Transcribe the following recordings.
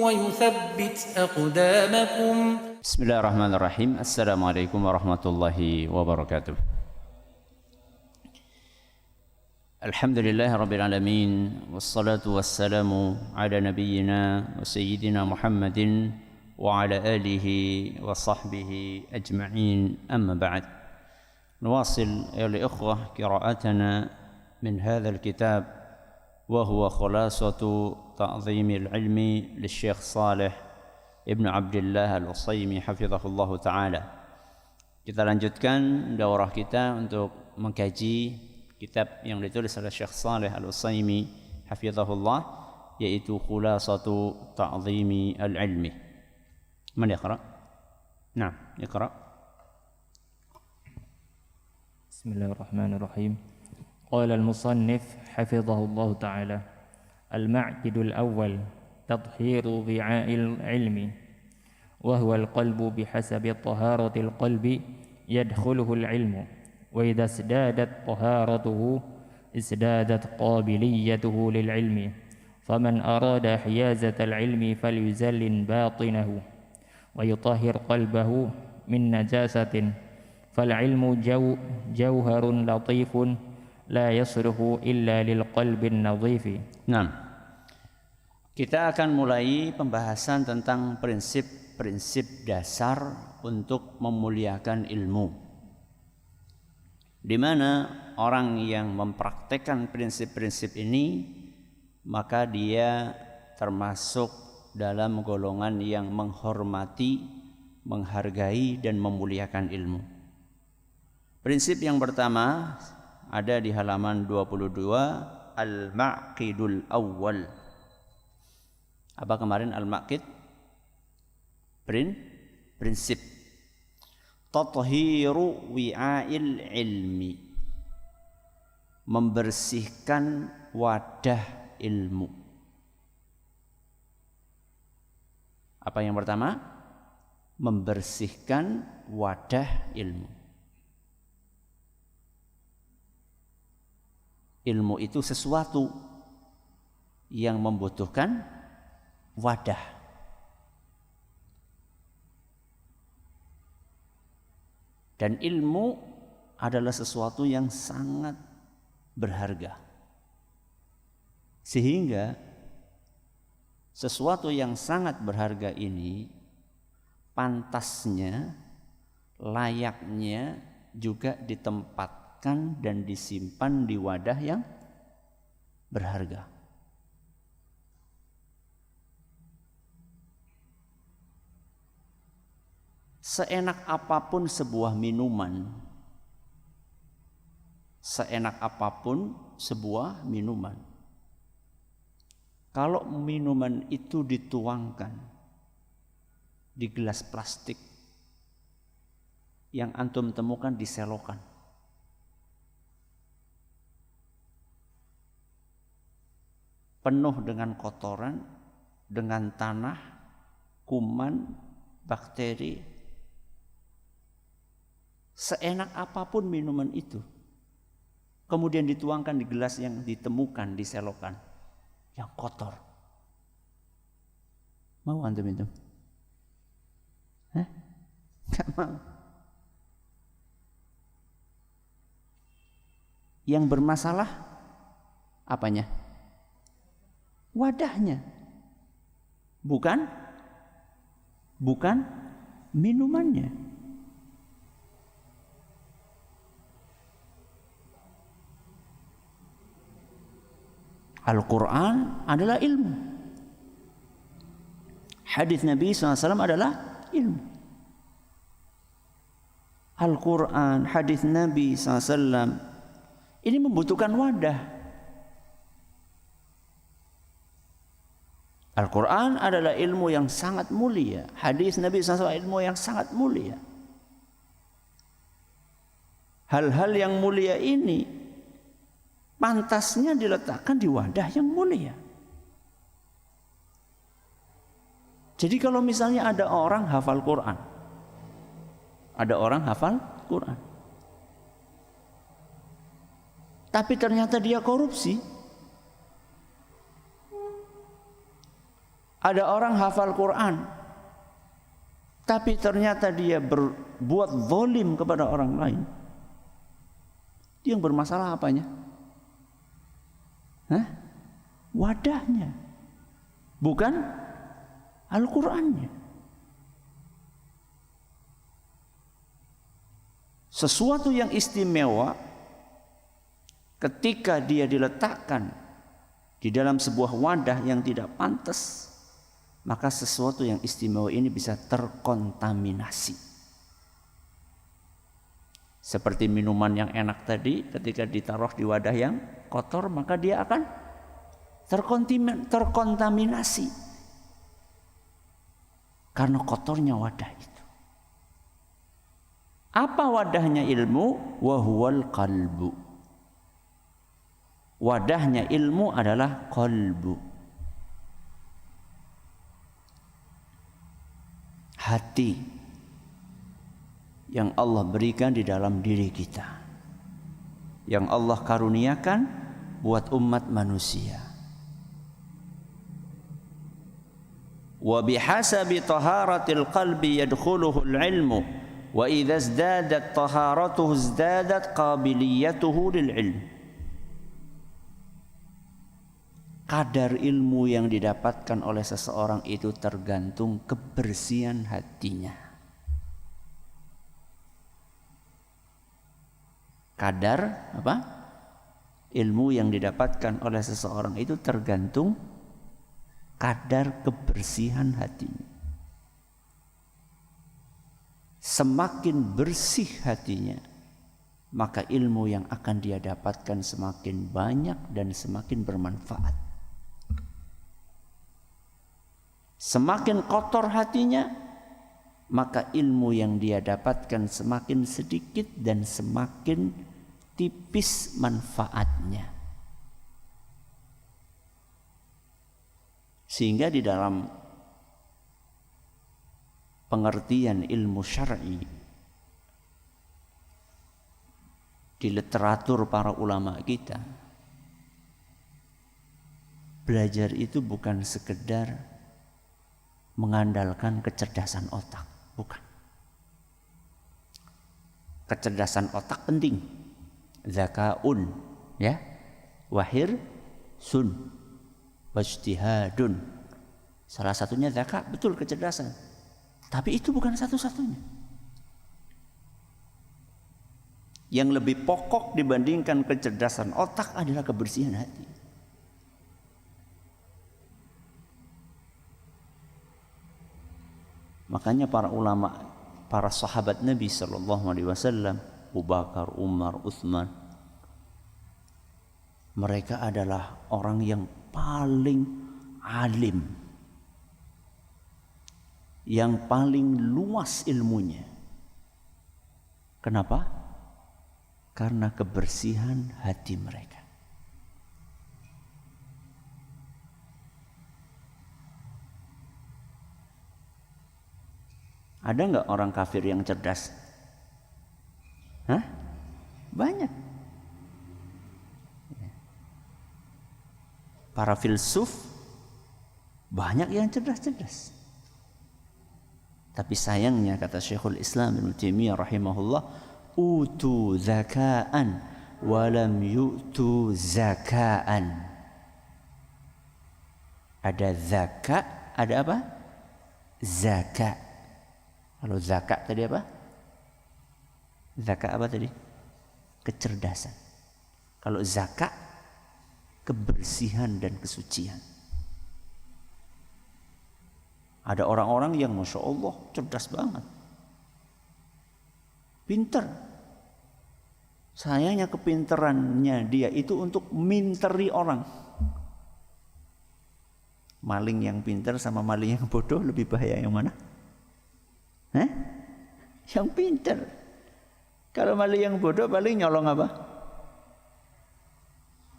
ويثبت أقدامكم. بسم الله الرحمن الرحيم. السلام عليكم ورحمة الله وبركاته. الحمد لله رب العالمين، والصلاة والسلام على نبينا وسيدنا محمد وعلى آله وصحبه أجمعين، أما بعد. نواصل أيها الإخوة قراءتنا من هذا الكتاب، وهو خلاصة تعظيم العلم للشيخ صالح ابن عبد الله العصيمي حفظه الله تعالى. Kita lanjutkan daurah kita untuk mengkaji kitab yang ditulis oleh Syekh Saleh Al-Utsaimin hafizahullah, yaitu Khulasatu Ta'zimi Al-Ilmi. Man yaqra? Naam, iqra. Bismillahirrahmanirrahim. Qala al-musannif hafizahullah ta'ala, al-ma'qidul awwal tadhiru wi'a'il ilmi wa huwa al-qalbu bihasabi taharatil qalbi yadkhuluhu al-ilmu. وإذا ازدادت طهارته ازدادت قابليته للعلم، فمن أراد حيازة العلم فليزلن باطنه ويطهر قلبه من نجاسة، فالعلم جوهر لطيف لا يصلح إلا للقلب النظيف. Nah, kita akan mulai pembahasan tentang prinsip-prinsip dasar untuk memuliakan ilmu, di mana orang yang mempraktekkan prinsip-prinsip ini, maka dia termasuk dalam golongan yang menghormati, menghargai dan memuliakan ilmu. Prinsip yang pertama ada di halaman 22, al-ma'qidul awwal. Apa kemarin al-ma'qid? Prinsip. Tathiru wi'a'il ilmi, membersihkan wadah ilmu. Apa yang pertama? Membersihkan wadah ilmu. Ilmu itu sesuatu yang membutuhkan wadah. Dan ilmu adalah sesuatu yang sangat berharga. Sehingga sesuatu yang sangat berharga ini pantasnya, layaknya juga ditempatkan dan disimpan di wadah yang berharga. Seenak apapun sebuah minuman, kalau minuman itu dituangkan di gelas plastik yang antum temukan di selokan, penuh dengan kotoran, dengan tanah, kuman, bakteri, seenak apapun minuman itu, kemudian dituangkan di gelas yang ditemukan di selokan yang kotor, mau antum minum? Gak mau. Yang bermasalah apanya? Wadahnya, bukan minumannya. Al-Quran adalah ilmu. Hadis Nabi SAW adalah ilmu. Al-Quran, hadis Nabi SAW ini membutuhkan wadah. Al-Quran adalah ilmu yang sangat mulia. Hadis Nabi SAW ilmu yang sangat mulia. Hal-hal yang mulia ini pantasnya diletakkan di wadah yang mulia. Jadi kalau misalnya ada orang hafal Quran, tapi ternyata dia korupsi, Ada orang hafal Quran, tapi ternyata dia berbuat zalim kepada orang lain. Dia yang bermasalah apanya? Wadahnya, bukan Al-Qur'annya. Sesuatu yang istimewa ketika dia diletakkan di dalam sebuah wadah yang tidak pantas, maka sesuatu yang istimewa ini bisa terkontaminasi. Seperti minuman yang enak tadi, ketika ditaruh di wadah yang kotor, maka dia akan terkontaminasi karena kotornya wadah itu. Apa wadahnya ilmu? Wahuwal qalbu. Wadahnya ilmu adalah qalbu, hati yang Allah berikan di dalam diri kita, yang Allah karuniakan buat umat manusia. Wa bihasabi taharatil qalbi yadkhuluhu al-ilmu wa idza izdadat taharatuhu izdadat qabiliyatuhu lil ilm. Kadar ilmu yang didapatkan oleh seseorang itu tergantung kebersihan hatinya. Kadar apa? Ilmu yang didapatkan oleh seseorang itu tergantung kadar kebersihan hatinya. Semakin bersih hatinya, maka ilmu yang akan dia dapatkan semakin banyak dan semakin bermanfaat. Semakin kotor hatinya, maka ilmu yang dia dapatkan semakin sedikit dan semakin tipis manfaatnya. Sehingga di dalam pengertian ilmu syar'i, di literatur para ulama kita, belajar itu bukan sekedar mengandalkan kecerdasan otak, bukan. Kecerdasan otak penting, zakaun, ya, wahir sun, wajtihadun. Salah satunya zaka, betul, kecerdasan. Tapi itu bukan satu-satunya. Yang lebih pokok dibandingkan kecerdasan otak adalah kebersihan hati. Makanya para ulama, para sahabat Nabi sallallahu alaihi wasallam, Abu Bakar, Umar, Utsman, mereka adalah orang yang paling alim, yang paling luas ilmunya. Kenapa? Karena kebersihan hati mereka. Ada nggak orang kafir yang cerdas? Banyak. Para filsuf banyak yang cerdas-cerdas. Tapi sayangnya, kata Syekhul Islam Ibnu Taimiyah rahimahullah, utu zaka'an walam yu'tu zaka'an. Ada zaka, ada apa? Zaka. Kalau zakat tadi apa? Zakat apa tadi? Kecerdasan. Kalau zakat, kebersihan dan kesucian. Ada orang-orang yang Masya Allah cerdas banget, pinter. Sayangnya kepinterannya dia itu untuk minteri orang. Maling yang pinter sama maling yang bodoh lebih bahaya yang mana? Yang pinter. Kalau maling yang bodoh paling nyolong apa?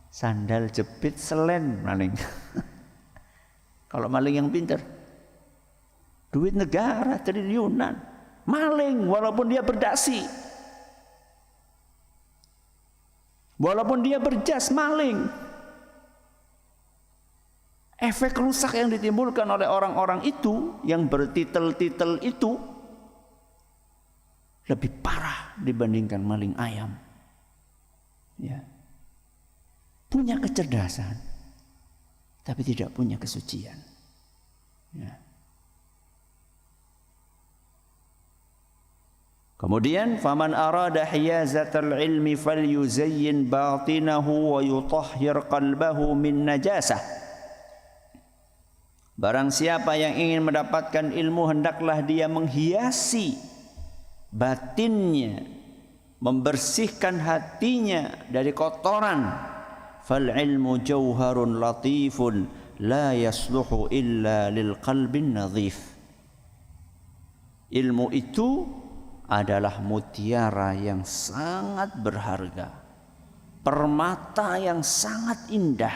Sandal jepit selen maling. Kalau maling yang pinter, duit negara triliunan, maling walaupun dia berdasi, walaupun dia berjas, maling. efek rusak yang ditimbulkan oleh orang-orang itu yang bertitel-titel itu lebih parah dibandingkan maling ayam. Ya. Punya kecerdasan tapi tidak punya kesucian. Ya. Kemudian faman arada hiyazatal ilmi falyuzayyin batinahu wa yutahhir qalbahu min najasah. Barang siapa yang ingin mendapatkan ilmu, hendaklah dia menghiasi batinnya, membersihkan hatinya dari kotoran. Fal ilmu jauharun latifun la yasluhu illa lil qalbin nadhif. Ilmu itu adalah mutiara yang sangat berharga, permata yang sangat indah,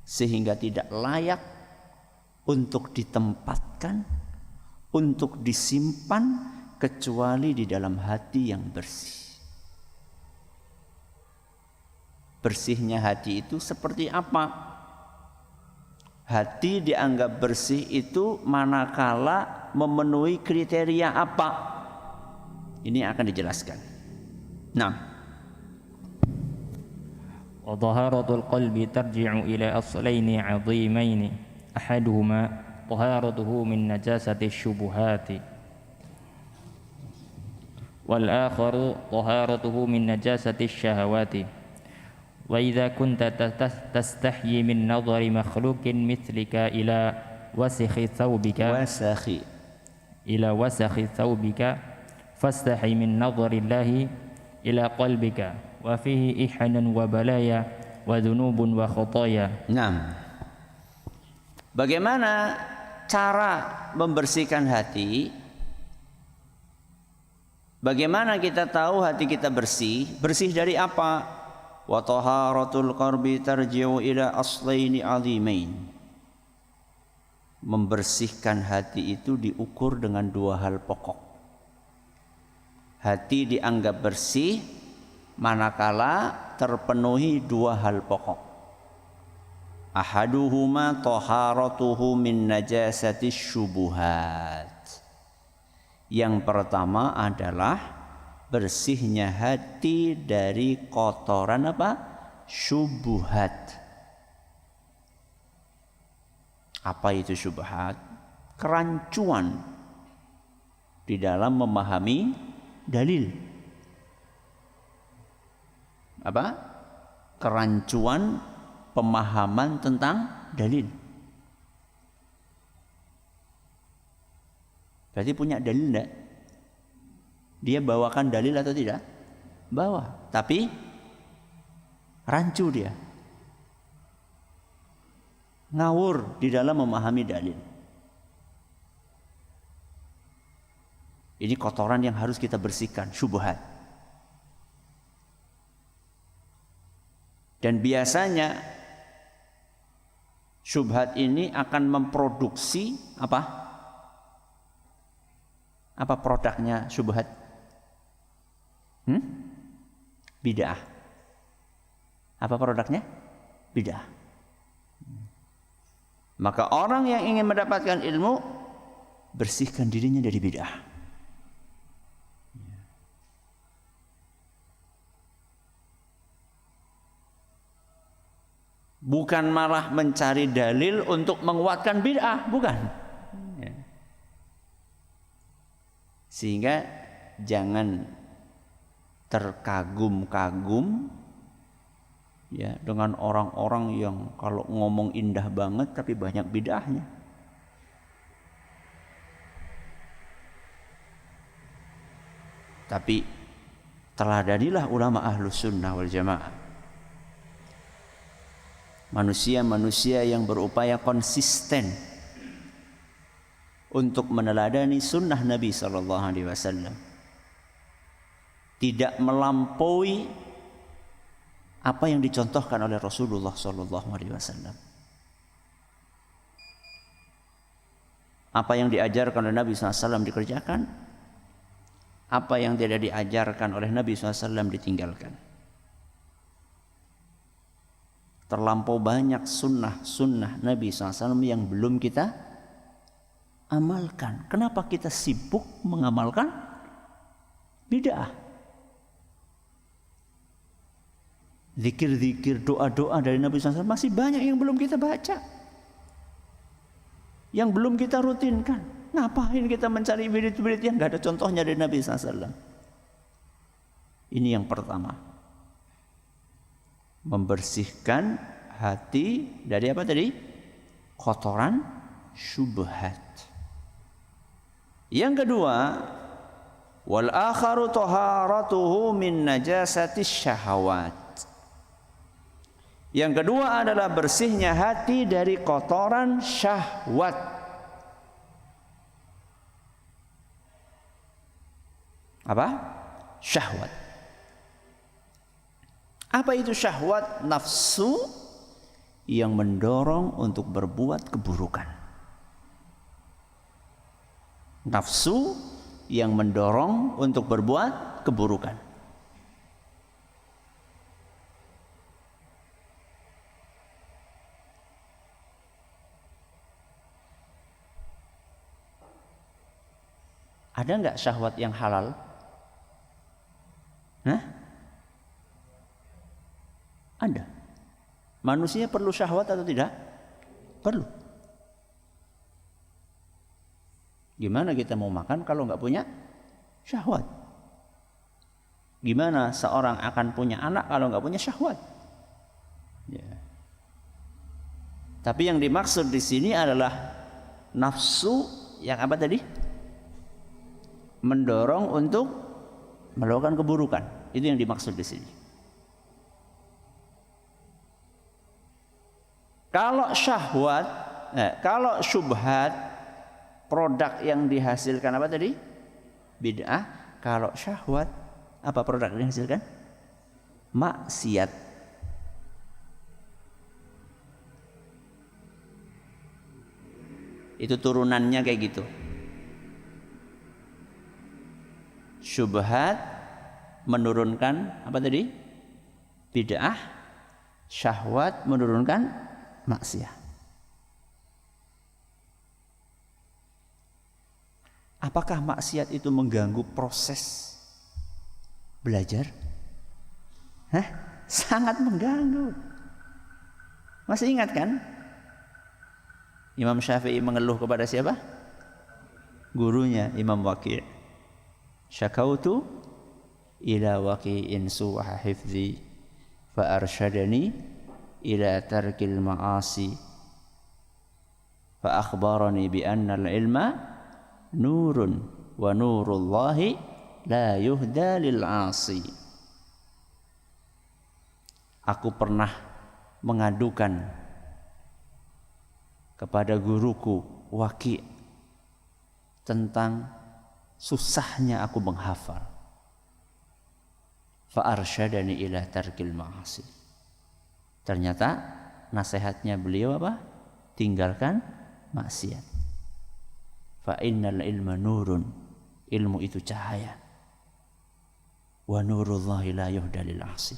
sehingga tidak layak untuk ditempatkan, untuk disimpan kecuali di dalam hati yang bersih. Bersihnya hati itu seperti apa? Hati dianggap bersih itu manakala memenuhi kriteria apa? Ini akan dijelaskan. Nah, wa taharatul qalbi tarji'u ila aslaini 'azimaini ahaduhuma taharatuhu min najasati syubuhati wal akharu taharatuhu min najasati syahawati wa idza kunta tastahyi min nadhari makhluqin mithlika ila wasakhi thawbika fastahi min nadharillahi ila qalbika wa fihi ihnan wa balaya wa dhunubun wa khotaya. Nah, bagaimana cara membersihkan hati? Bagaimana kita tahu hati kita bersih? Bersih dari apa? Wa taharatul qalbi tarji'u ila aslaini 'azimain. Membersihkan hati itu diukur dengan dua hal pokok. Hati dianggap bersih manakala terpenuhi dua hal pokok. Ahaduhuma taharatuhu min najasati syubuhat. Yang pertama adalah bersihnya hati dari kotoran apa? Syubuhat. Apa itu syubhat? Kerancuan di dalam memahami dalil. Apa? Kerancuan pemahaman tentang dalil. Berarti punya dalil enggak? Dia bawakan dalil atau tidak? Bawa, tapi rancu dia. Ngawur di dalam memahami dalil. Ini kotoran yang harus kita bersihkan, syubhat. Dan biasanya syubhat ini akan memproduksi apa? Apa produknya syubhat? Bid'ah. Apa produknya? Bid'ah. Maka orang yang ingin mendapatkan ilmu, bersihkan dirinya dari bid'ah. Bukan malah mencari dalil untuk menguatkan bid'ah, bukan. Sehingga jangan terkagum-kagum ya dengan orang-orang yang kalau ngomong indah banget tapi banyak bid'ahnya. Tapi teladanilah ulama ahlus sunnah wal jamaah. Manusia-manusia yang berupaya konsisten untuk meneladani sunnah Nabi SAW. Tidak melampaui apa yang dicontohkan oleh Rasulullah SAW. Apa yang diajarkan oleh Nabi SAW dikerjakan, apa yang tidak diajarkan oleh Nabi SAW ditinggalkan. terlampau banyak sunnah Nabi SAW yang belum kita amalkan. Kenapa kita sibuk mengamalkan bid'ah? Zikir-zikir, doa-doa dari Nabi SAW masih banyak yang belum kita baca, yang belum kita rutinkan. Ngapain kita mencari wirid-wirid yang gak ada contohnya dari Nabi SAW? Ini yang pertama, membersihkan hati dari apa tadi? Kotoran syubhat. Yang kedua, wal akharu taharatuhu min najasati syahawat. Yang kedua adalah bersihnya hati dari kotoran syahwat. Apa? Syahwat. Apa itu syahwat? Nafsu yang mendorong untuk berbuat keburukan. Nafsu yang mendorong untuk berbuat keburukan. Ada enggak syahwat yang halal? Ada. Manusia perlu syahwat atau tidak? Perlu. Gimana kita mau makan kalau nggak punya syahwat? Gimana seorang akan punya anak kalau nggak punya syahwat? Ya. Tapi yang dimaksud di sini adalah nafsu yang apa tadi? Mendorong untuk melakukan keburukan. Itu yang dimaksud di sini. Kalau syahwat, kalau syubhat, produk yang dihasilkan apa tadi? Bid'ah. Kalau syahwat, apa produk yang dihasilkan? Maksiat. Itu turunannya kayak gitu. Syubhat menurunkan apa tadi? Bid'ah. Syahwat menurunkan maksiat. Apakah maksiat itu mengganggu proses belajar? Sangat mengganggu. Masih ingat kan? Imam Syafi'i mengeluh kepada siapa? Gurunya Imam Waqi'. Syakautu ila waqi'in su'a hifzi fa arsyadani ila tarkil ma'asi fa akhbarani bi anna al-ilma nurun wa nurullahi la yuhda lil 'asi. Aku pernah mengadukan kepada guruku Waqi' tentang susahnya aku menghafal. Fa arsyadani ila tarkil ma'asi. Ternyata nasihatnya beliau apa? Tinggalkan maksiat. Fa innal ilma nurun. Ilmu itu cahaya. Wa nurullahi la yuhda lil 'asi.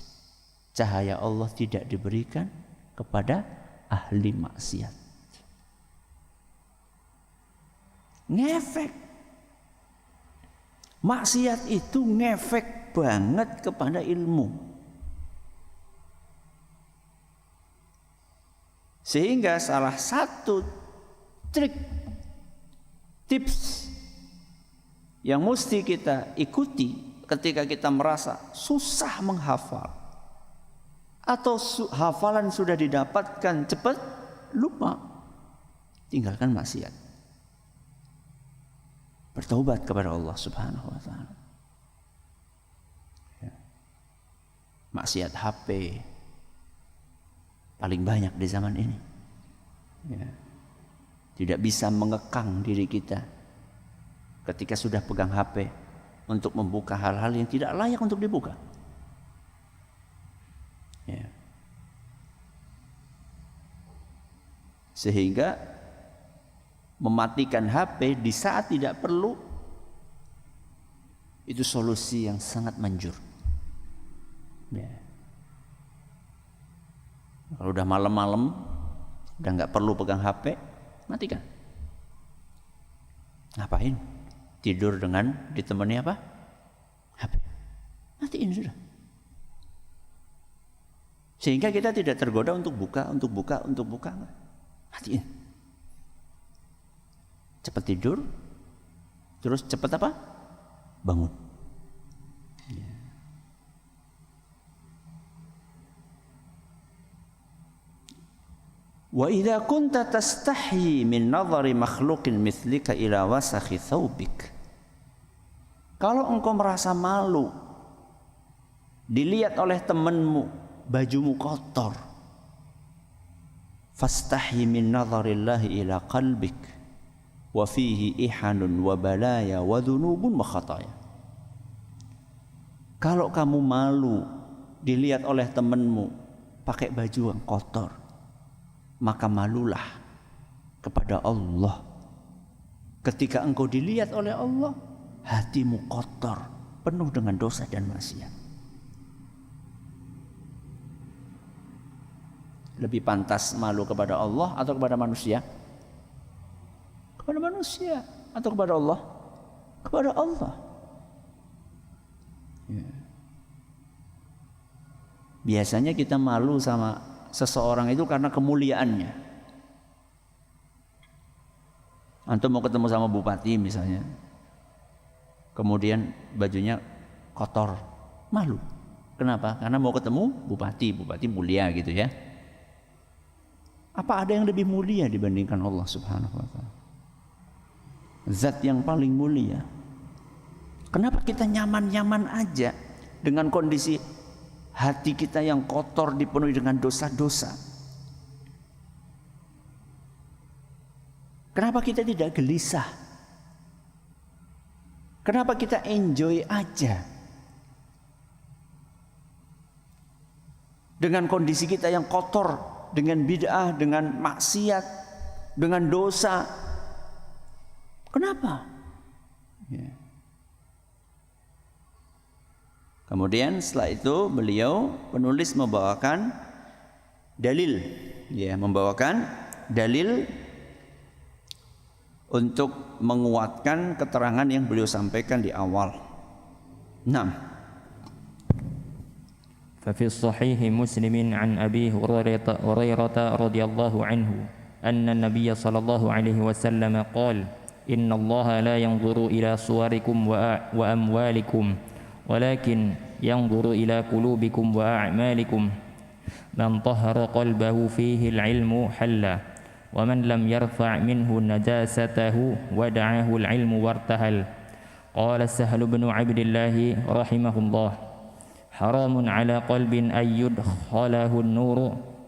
Cahaya Allah tidak diberikan kepada ahli maksiat. Ngefek. Maksiat itu ngefek banget kepada ilmu. Sehingga salah satu tips yang mesti kita ikuti ketika kita merasa susah menghafal atau hafalan sudah didapatkan cepat lupa, tinggalkan maksiat. Bertaubat kepada Allah Subhanahu wa taala. Maksiat HP paling banyak di zaman ini. Tidak bisa mengekang diri kita ketika sudah pegang HP untuk membuka hal-hal yang tidak layak untuk dibuka. Sehingga mematikan HP di saat tidak perlu itu solusi yang sangat manjur. Kalau udah malam-malam, udah nggak perlu pegang HP, matikan. Ngapain? Tidur dengan ditemani apa? HP. Matiin sudah. Sehingga kita tidak tergoda untuk buka. Matiin. Cepat tidur, terus cepat apa? Bangun. Wa idza kunta tastahyi min nadhari makhluqin mithlika ila wasakhi thawbik. Kalau engkau merasa malu dilihat oleh temanmu bajumu kotor, fastahyi min nadharillahi ila qalbik wa fihi ihanun wa balaya wa dhunubun wa khataya. Kalau kamu malu dilihat oleh temanmu pakai baju yang kotor, maka malulah kepada Allah. Ketika engkau dilihat oleh Allah, hatimu kotor, penuh dengan dosa dan maksiat. Lebih pantas malu kepada Allah atau kepada manusia? Kepada manusia atau kepada Allah? Kepada Allah. Ya. Biasanya kita malu sama seseorang itu karena kemuliaannya. Antum mau ketemu sama bupati misalnya, kemudian bajunya kotor, malu. Kenapa? Karena mau ketemu bupati mulia gitu ya. Apa ada yang lebih mulia dibandingkan Allah Subhanahu wa ta'ala? Zat yang paling mulia. Kenapa kita nyaman-nyaman aja dengan kondisi hati kita yang kotor dipenuhi dengan dosa-dosa? Kenapa kita tidak gelisah? Kenapa kita enjoy aja dengan kondisi kita yang kotor, dengan bid'ah, dengan maksiat, dengan dosa? Kenapa? Ya. Kemudian setelah itu beliau penulis membawakan dalil, ya, membawakan dalil untuk menguatkan keterangan yang beliau sampaikan di awal. 6. ففي الصحيح مسلم عن أبي هريرة رضي الله عنه أن النبي صلى الله عليه وسلم قال إن الله لا ينظر إلى صوركم وأموالكم ولكن ينظر إلى قلوبكم وأعمالكم من طهر قلبه فيه العلم حلا ومن لم يرفع منه نجاسته ودعه العلم وارتهل. قال سهل بن عبد الله رحمه الله حرام على قلب أن يدخله النور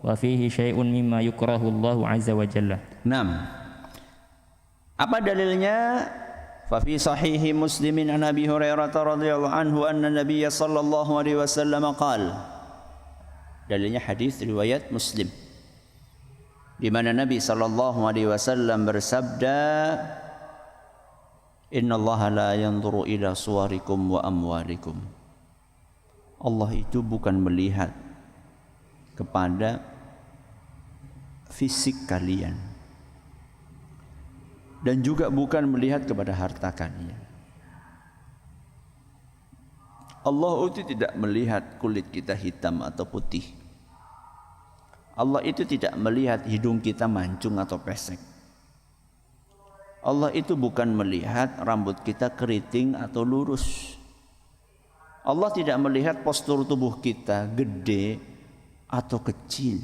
وفيه شيء مما يكره الله عز وجل. 6. Apa dalilnya? ففي صحيح مسلم عن أبي هريرة رضي الله عنه أن النبي صلى الله عليه وسلم قال. Dalilnya hadis riwayat Muslim, di mana Nabi sallallahu alaihi wasallam bersabda, "Innallaha la yanzuru ila suwarikum wa amwalikum." Allah itu bukan melihat kepada fisik kalian dan juga bukan melihat kepada harta kalian. Allah itu tidak melihat kulit kita hitam atau putih. Allah itu tidak melihat hidung kita mancung atau pesek. Allah itu bukan melihat rambut kita keriting atau lurus. Allah tidak melihat postur tubuh kita gede atau kecil,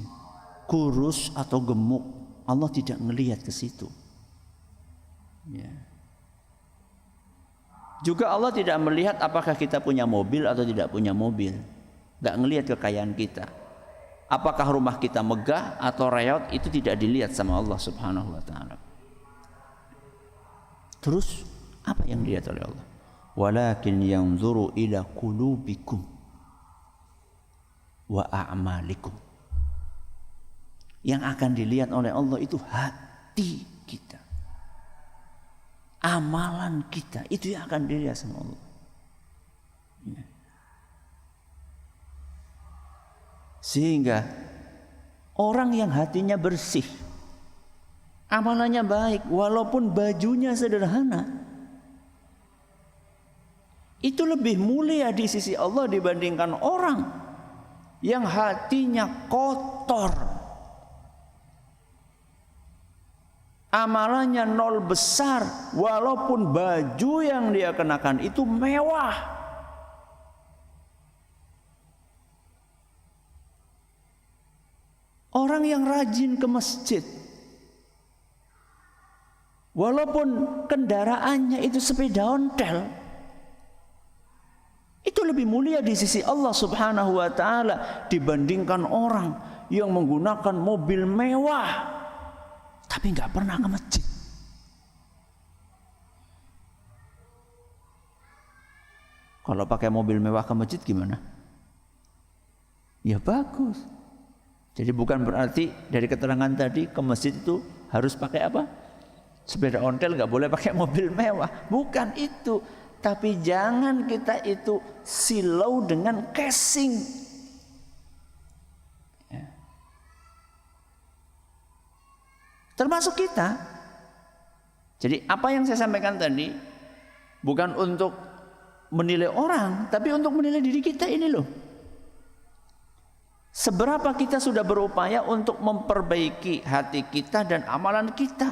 kurus atau gemuk. Allah tidak melihat ke situ. Ya. Juga Allah tidak melihat apakah kita punya mobil atau tidak punya mobil. Tidak melihat kekayaan kita. Apakah rumah kita megah atau reot, itu tidak dilihat sama Allah Subhanahu wa ta'ala. Terus apa yang dilihat oleh Allah? Walakin yanzuru ila qulubikum wa a'malikum. Yang akan dilihat oleh Allah itu hati kita, amalan kita, itu yang akan dilihat sama Allah. Sehingga Orang yang hatinya bersih, amalannya baik, walaupun bajunya sederhana, itu lebih mulia di sisi Allah dibandingkan orang yang hatinya kotor, amalannya nol besar, walaupun baju yang dia kenakan itu mewah. Orang yang rajin ke masjid, walaupun kendaraannya itu sepeda ontel, itu lebih mulia di sisi Allah Subhanahu wa ta'ala dibandingkan orang yang menggunakan mobil mewah tapi nggak pernah ke masjid. Kalau pakai mobil mewah ke masjid gimana? Ya bagus. Jadi bukan berarti dari keterangan tadi ke masjid itu harus pakai apa? Sepeda ontel, nggak boleh pakai mobil mewah. Bukan itu. Tapi jangan kita itu silau dengan casing. Ya. Termasuk kita. Jadi apa yang saya sampaikan tadi bukan untuk menilai orang, tapi untuk menilai diri kita ini loh. Seberapa kita sudah berupaya untuk memperbaiki hati kita dan amalan kita.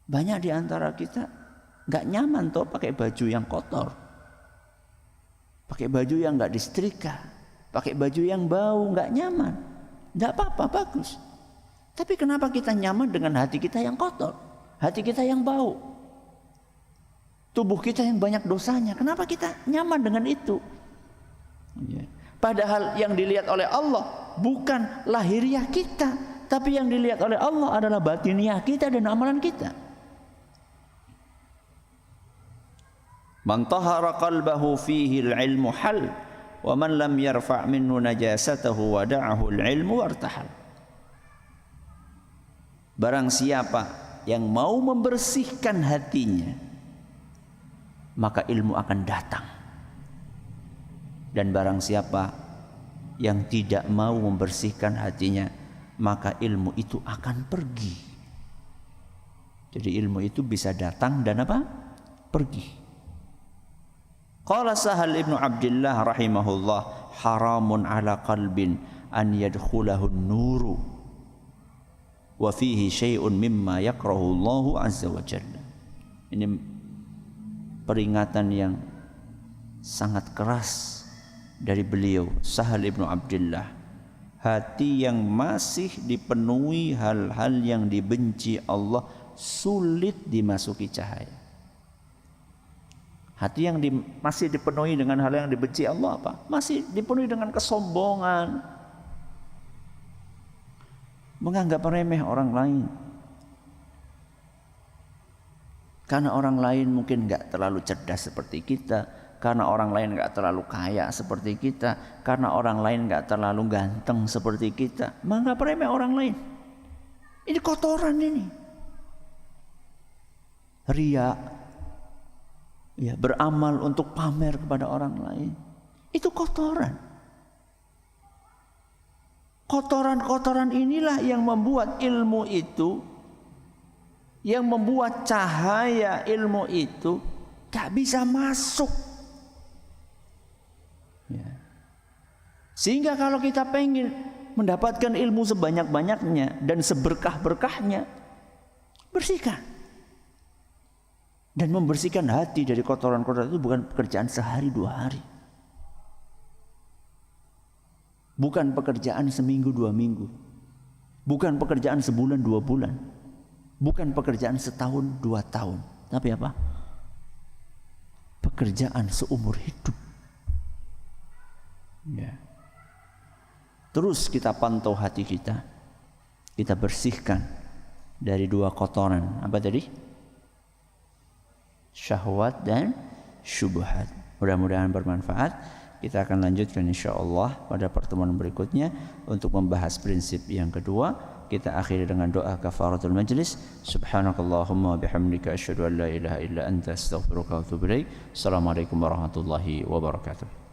Banyak di antara kita gak nyaman toh pakai baju yang kotor, pakai baju yang gak disetrika, pakai baju yang bau, gak nyaman. Gak apa-apa, bagus. Tapi kenapa kita nyaman dengan hati kita yang kotor, hati kita yang bau, tubuh kita yang banyak dosanya? Kenapa kita nyaman dengan itu? Padahal yang dilihat oleh Allah bukan lahiriah kita, tapi yang dilihat oleh Allah adalah batiniah kita dan amalan kita. Man tahara qalbahu fihi al-ilmu hal wa man lam yarfa' minhu najasatahu wada'ahu al-ilmu wartahal. Barang siapa yang mau membersihkan hatinya, maka ilmu akan datang. Dan barang siapa yang tidak mau membersihkan hatinya, maka ilmu itu akan pergi. Jadi ilmu itu bisa datang dan apa? Pergi. Qala Sahal ibnu Abdillah rahimahullah, haramun ala qalbin an yadkhulahu an-nuru wa fihi syai'un mimma yakrahu Allahu azza wa jalla. Ini peringatan yang sangat keras dari beliau Sahal ibnu Abdillah. Hati yang masih dipenuhi hal-hal yang dibenci Allah sulit dimasuki cahaya. Hati yang masih dipenuhi dengan hal yang dibenci Allah apa? Masih dipenuhi dengan kesombongan, menganggap remeh orang lain. Karena orang lain mungkin gak terlalu cerdas seperti kita, karena orang lain gak terlalu kaya seperti kita, karena orang lain gak terlalu ganteng seperti kita, menganggap remeh orang lain. Ini kotoran ini. Riya, ya, beramal untuk pamer kepada orang lain, itu kotoran. Kotoran-kotoran inilah yang membuat ilmu itu, yang membuat cahaya ilmu itu gak bisa masuk. Ya. Sehingga kalau kita pengen mendapatkan ilmu sebanyak-banyaknya dan seberkah-berkahnya, bersihkan. Dan membersihkan hati dari kotoran-kotoran itu bukan pekerjaan sehari dua hari, bukan pekerjaan seminggu dua minggu, bukan pekerjaan sebulan dua bulan, bukan pekerjaan setahun dua tahun, tapi apa? Pekerjaan seumur hidup. Ya. Terus kita pantau hati kita, kita bersihkan dari dua kotoran. Apa tadi? Syahwat dan syubhat. Mudah-mudahan bermanfaat. Kita akan lanjutkan insyaallah pada pertemuan berikutnya untuk membahas prinsip yang kedua. Kita akhiri dengan doa kafaratul majlis. Subhanakallahumma bihamdika asyhadu an la ilaha illa anta astaghfiruka wa atubu ilaik. Assalamualaikum warahmatullahi wabarakatuh.